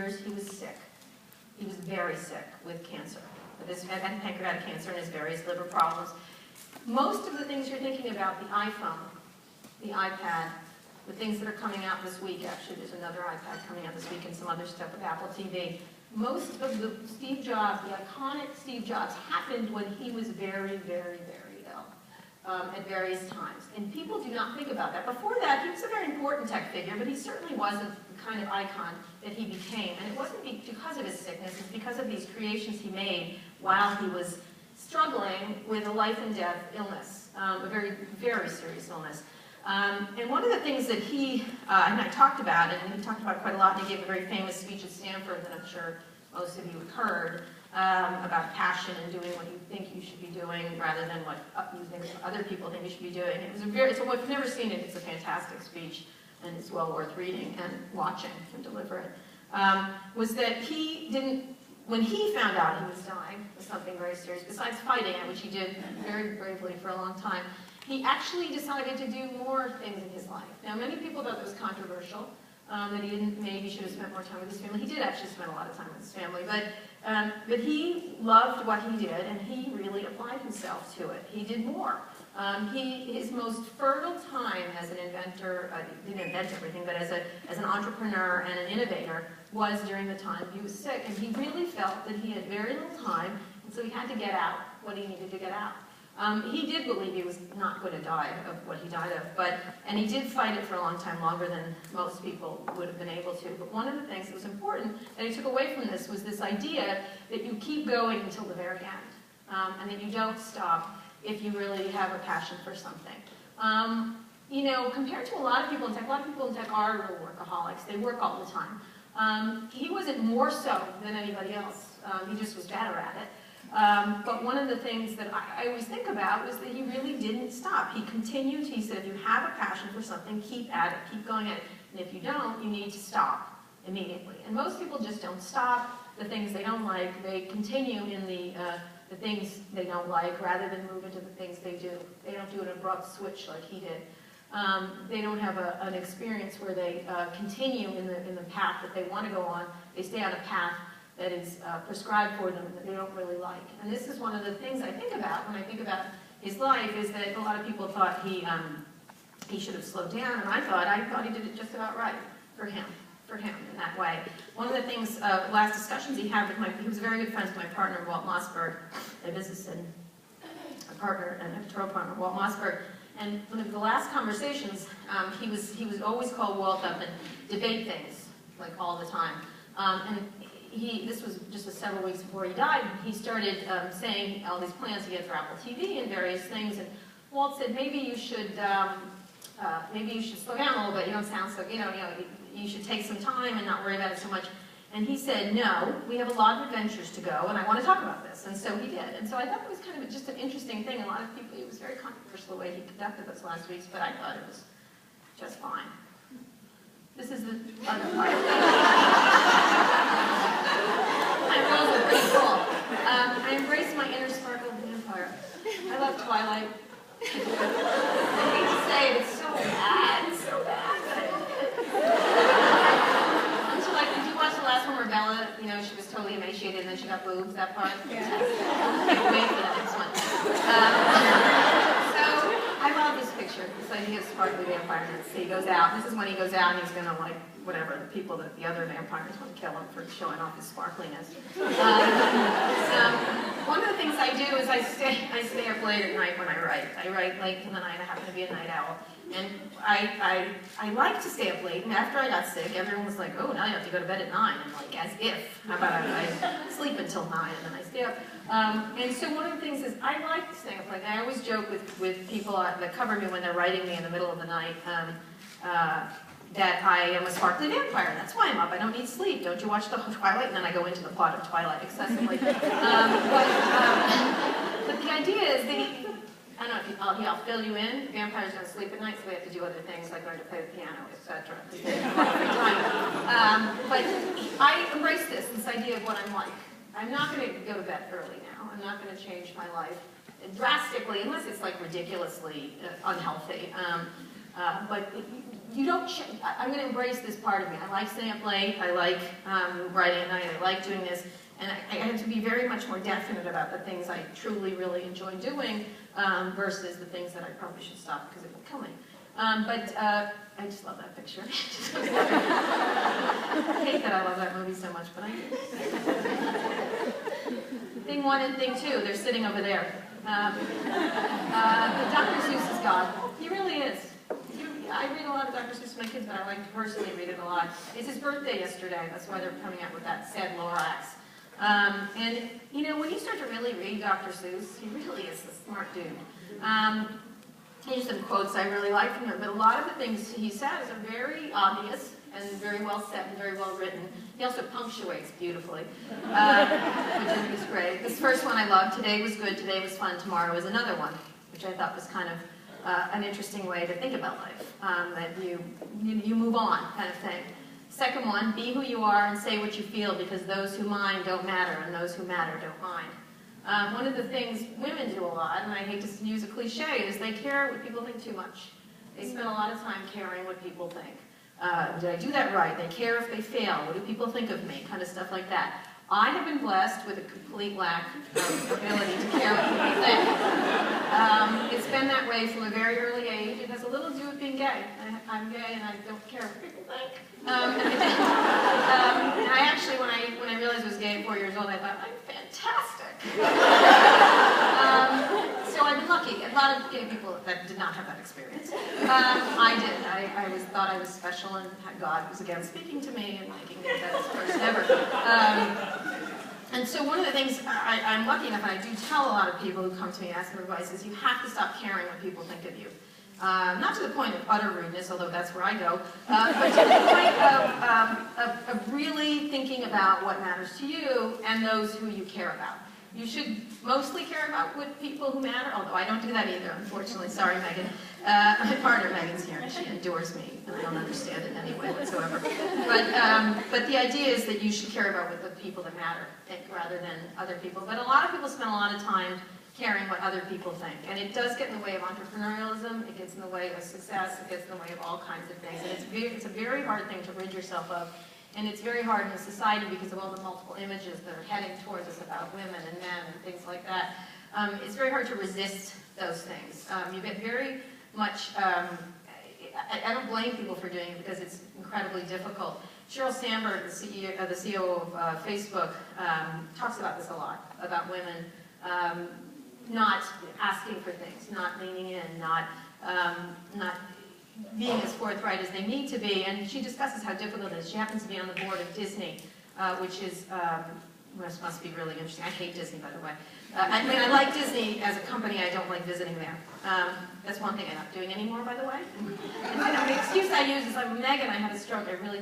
years he was sick. He was very sick with cancer, and pancreatic cancer and his various liver problems. Most of the things you're thinking about, the iPhone, the iPad, the things that are coming out this week, actually there's another iPad coming out this week and some other stuff with Apple TV. Most of the Steve Jobs, the iconic Steve Jobs, happened when he was very, very, very ill at various times. And people do not think about that. Before that, he was a very important tech figure, but he certainly wasn't the kind of icon that he became. And it wasn't because of his sickness, it's because of these creations he made while he was struggling with a life and death illness, a very, very serious illness. And one of the things that he, and I talked about it, and he talked about it quite a lot, and he gave a very famous speech at Stanford that I'm sure most of you have heard, about passion and doing what you think you should be doing rather than what you think other people think you should be doing. It was a very, so if you've never seen it, it's a fantastic speech, and it's well worth reading and watching him deliver it. Was that he didn't, when he found out he was dying with something very serious, besides fighting it, which he did very bravely for a long time, he actually decided to do more things in his life. Now, many people thought it was controversial, that he didn't, maybe should have spent more time with his family. He did actually spend a lot of time with his family, but he loved what he did, and he really applied himself to it. He did more. His most fertile time as an inventor, he didn't invent everything, but as an entrepreneur and an innovator was during the time he was sick, and he really felt that he had very little time, and so he had to get out what he needed to get out. He did believe he was not going to die of what he died of, and he did fight it for a long time, longer than most people would have been able to. But one of the things that was important that he took away from this was this idea that you keep going until the very end, and that you don't stop if you really have a passion for something. You know, compared to a lot of people in tech are real workaholics. They work all the time. He wasn't more so than anybody else. He just was better at it. But one of the things that I always think about was that he really didn't stop. He continued. He said, if you have a passion for something, keep at it, keep going at it. And if you don't, you need to stop immediately. And most people just don't stop the things they don't like. They continue in the things they don't like rather than move into the things they do. They don't do an abrupt switch like he did. They don't have an experience where they continue in the path that they want to go on. They stay on a path that is prescribed for them that they don't really like. And this is one of the things I think about when I think about his life, is that a lot of people thought he should have slowed down, and I thought he did it just about right for him in that way. One of the things, last discussions he had with he was very good friends with my partner, Walt Mossberg, a business and a partner and editorial partner, Walt Mossberg. And one of the last conversations, he was always called Walt up and debate things, like all the time. And this was just several weeks before he died, he started saying all these plans he had for Apple TV and various things, and Walt said, maybe you should slow down a little bit, you don't sound so, you should take some time and not worry about it so much. And he said, no, we have a lot of adventures to go, and I want to talk about this. And so he did. And so I thought it was kind of just an interesting thing. A lot of people, it was very controversial the way he conducted those last weeks, but I thought it was just fine. This is the other part. My roles are pretty cool. I embrace my inner sparkle vampire. I love Twilight. I hate to say it, it's so bad. It's so bad. Did you watch the last one where Bella, she was totally emaciated and then she got boobs, that part? Yeah. Wait for the next one. So, I love this picture, this idea of sparkly vampire. He goes out, this is when he goes out and he's going to, whatever, the other vampires want to kill him for showing off his sparkliness. One of the things I do is I stay up late at night when I write. I write late in the night. I happen to be a night owl. And I like to stay up late, and after I got sick, everyone was like, oh, now you have to go to bed at 9, and as if. How about I sleep until 9, and then I stay up. And so one of the things is, I like to stay up late. I always joke with people that cover me when they're writing me in the middle of the night, that I am a sparkly vampire. That's why I'm up. I don't need sleep. Don't you watch the Twilight? And then I go into the plot of Twilight excessively. But the idea is that I don't know, I'll fill you in. Vampires don't sleep at night, so they have to do other things like learn to play the piano, etc. But I embrace this idea of what I'm like. I'm not going to go to bed early now. I'm not going to change my life drastically, unless it's like ridiculously unhealthy. But you don't, I'm going to embrace this part of me. I like staying up late, I like writing at night, I like doing this, and I had to be very much more definite about the things I truly, really enjoy doing versus the things that I probably should stop because it will kill me. I just love that picture. I hate that I love that movie so much, but I do. Thing 1 and thing 2, they're sitting over there. Dr. Seuss is God. He really is. I read a lot of Dr. Seuss to my kids, but I like to personally read it a lot. It's his birthday yesterday. That's why they're coming out with that sad Lorax. And, you know, when you start to really read Dr. Seuss, he really is a smart dude. Here's some quotes I really like from him, but a lot of the things he says are very obvious and very well said and very well written. He also punctuates beautifully, which is great. This first one I love, today was good, today was fun, tomorrow is another one, which I thought was kind of an interesting way to think about life, that you move on kind of thing. Second one, be who you are and say what you feel because those who mind don't matter and those who matter don't mind. One of the things women do a lot, and I hate to use a cliche, is they care what people think too much. They spend a lot of time caring what people think. Did I do that right? They care if they fail. What do people think of me? Kind of stuff like that. I have been blessed with a complete lack of ability to care what people think. It's been that way from a very early age. It has a little to do with being gay. I'm gay and I don't care what people think. And I actually, when I realized I was gay at 4 years old, I thought, I'm fantastic. So I've been lucky. A lot of gay people that did not have that experience. I did. I thought I was special and God was again speaking to me and making me the best person ever. And so one of the things I'm lucky enough, and I do tell a lot of people who come to me and ask for advice, is you have to stop caring what people think of you. Not to the point of utter rudeness, although that's where I go, but to the point of really thinking about what matters to you and those who you care about. You should mostly care about what people who matter, although I don't do that either, unfortunately. Sorry, Megan. My partner, Megan's here, and she adores me, and I don't understand it in any way whatsoever. But the idea is that you should care about what the people that matter rather than other people. But a lot of people spend a lot of time caring what other people think. And it does get in the way of entrepreneurialism, it gets in the way of success, it gets in the way of all kinds of things. And it's a very hard thing to rid yourself of. And it's very hard in a society because of all the multiple images that are heading towards us about women and men and things like that. It's very hard to resist those things. You get very much, I don't blame people for doing it because it's incredibly difficult. Sheryl Sandberg, the CEO of Facebook, talks about this a lot, about women not asking for things, not leaning in, not being as forthright as they need to be, and she discusses how difficult it is. She happens to be on the board of Disney, which is, must be really interesting. I hate Disney, by the way. I mean, I like Disney as a company, I don't like visiting there. That's one thing I'm not doing anymore, by the way. And the excuse I use is, like, Megan, I had a stroke, I really